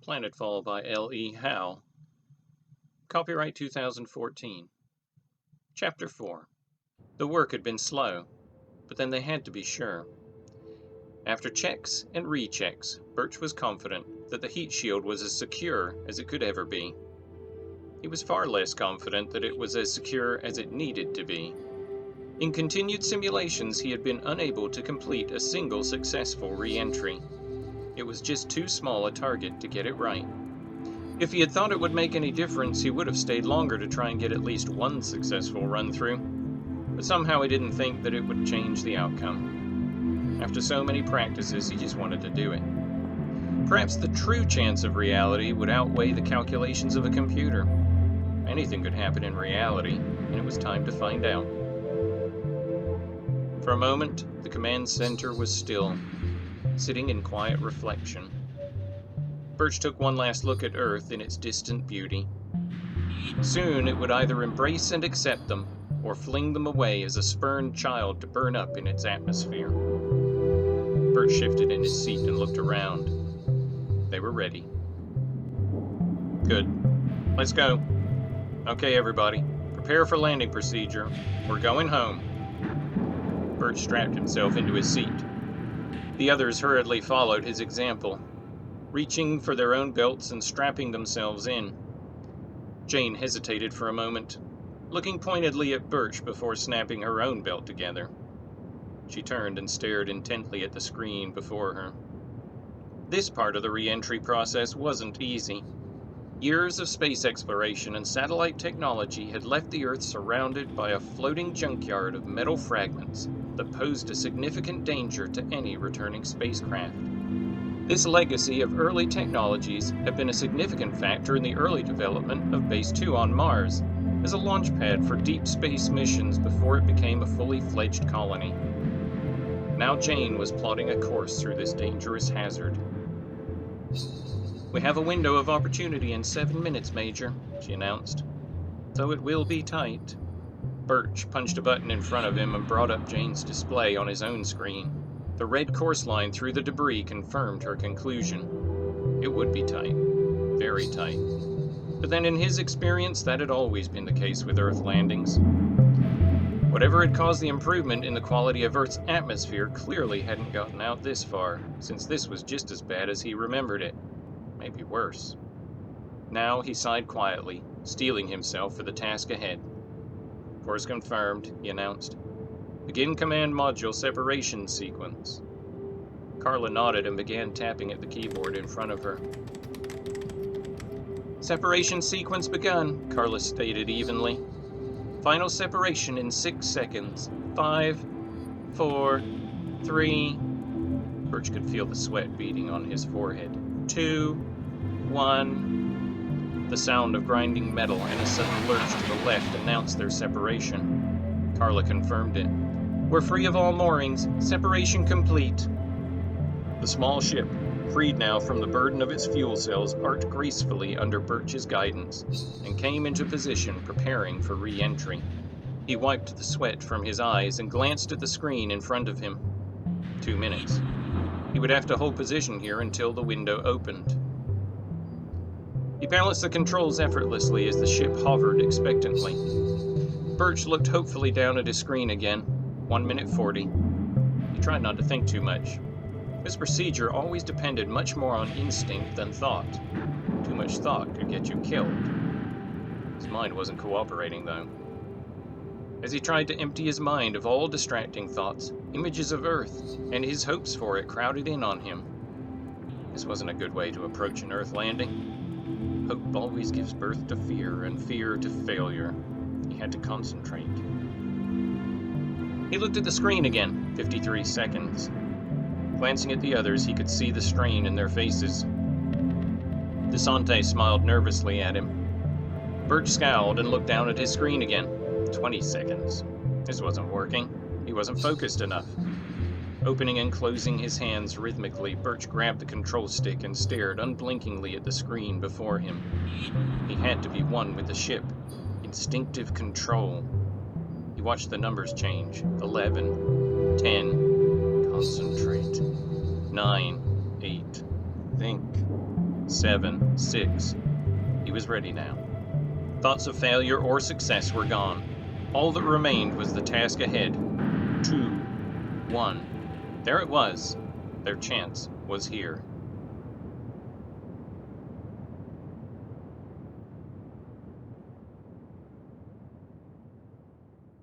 Planetfall by L.E. Howe. Copyright 2014. Chapter 4. The work had been slow, but then they had to be sure. After checks and rechecks, Birch was confident that the heat shield was as secure as it could ever be. He was far less confident that it was as secure as it needed to be. In continued simulations, he had been unable to complete a single successful re-entry. It was just too small a target to get it right. If he had thought it would make any difference, he would have stayed longer to try and get at least one successful run-through. But somehow he didn't think that it would change the outcome. After so many practices, he just wanted to do it. Perhaps the true chance of reality would outweigh the calculations of a computer. Anything could happen in reality, and it was time to find out. For a moment, the command center was still, sitting in quiet reflection. Birch took one last look at Earth in its distant beauty. Soon it would either embrace and accept them, or fling them away as a spurned child to burn up in its atmosphere. Birch shifted in his seat and looked around. They were ready. Good. Let's go. Okay, everybody. Prepare for landing procedure. We're going home. Birch strapped himself into his seat. The others hurriedly followed his example, reaching for their own belts and strapping themselves in. Jane hesitated for a moment, looking pointedly at Birch before snapping her own belt together. She turned and stared intently at the screen before her. This part of the re-entry process wasn't easy. Years of space exploration and satellite technology had left the Earth surrounded by a floating junkyard of metal fragments that posed a significant danger to any returning spacecraft. This legacy of early technologies had been a significant factor in the early development of Base 2 on Mars, as a launch pad for deep space missions before it became a fully fledged colony. Now Jane was plotting a course through this dangerous hazard. "We have a window of opportunity in 7 minutes, Major," she announced. "So it will be tight." Birch punched a button in front of him and brought up Jane's display on his own screen. The red course line through the debris confirmed her conclusion. It would be tight. Very tight. But then in his experience, that had always been the case with Earth landings. Whatever had caused the improvement in the quality of Earth's atmosphere clearly hadn't gotten out this far, since this was just as bad as he remembered it. Maybe worse. Now he sighed quietly, steeling himself for the task ahead. "Course confirmed," he announced. "Begin command module separation sequence." Carla nodded and began tapping at the keyboard in front of her. "Separation sequence begun," Carla stated evenly. "Final separation in 6 seconds. 5, 4, 3... Birch could feel the sweat beading on his forehead. 2, 1... The sound of grinding metal and a sudden lurch to the left announced their separation. Carla confirmed it. "We're free of all moorings. Separation complete." The small ship, freed now from the burden of its fuel cells, arced gracefully under Birch's guidance and came into position, preparing for re-entry. He wiped the sweat from his eyes and glanced at the screen in front of him. 2 minutes. He would have to hold position here until the window opened. He balanced the controls effortlessly as the ship hovered expectantly. Birch looked hopefully down at his screen again. 1 minute 40. He tried not to think too much. This procedure always depended much more on instinct than thought. Too much thought could get you killed. His mind wasn't cooperating, though. As he tried to empty his mind of all distracting thoughts, images of Earth and his hopes for it crowded in on him. This wasn't a good way to approach an Earth landing. Hope always gives birth to fear, and fear to failure. He had to concentrate. He looked at the screen again, 53 seconds. Glancing at the others, he could see the strain in their faces. Desante smiled nervously at him. Birch scowled and looked down at his screen again. 20 seconds. This wasn't working. He wasn't focused enough. Opening and closing his hands rhythmically, Birch grabbed the control stick and stared unblinkingly at the screen before him. He had to be one with the ship. Instinctive control. He watched the numbers change. 11, 10, concentrate. 9, 8, think. 7, 6. He was ready now. Thoughts of failure or success were gone. All that remained was the task ahead. 2, 1. There it was. Their chance was here.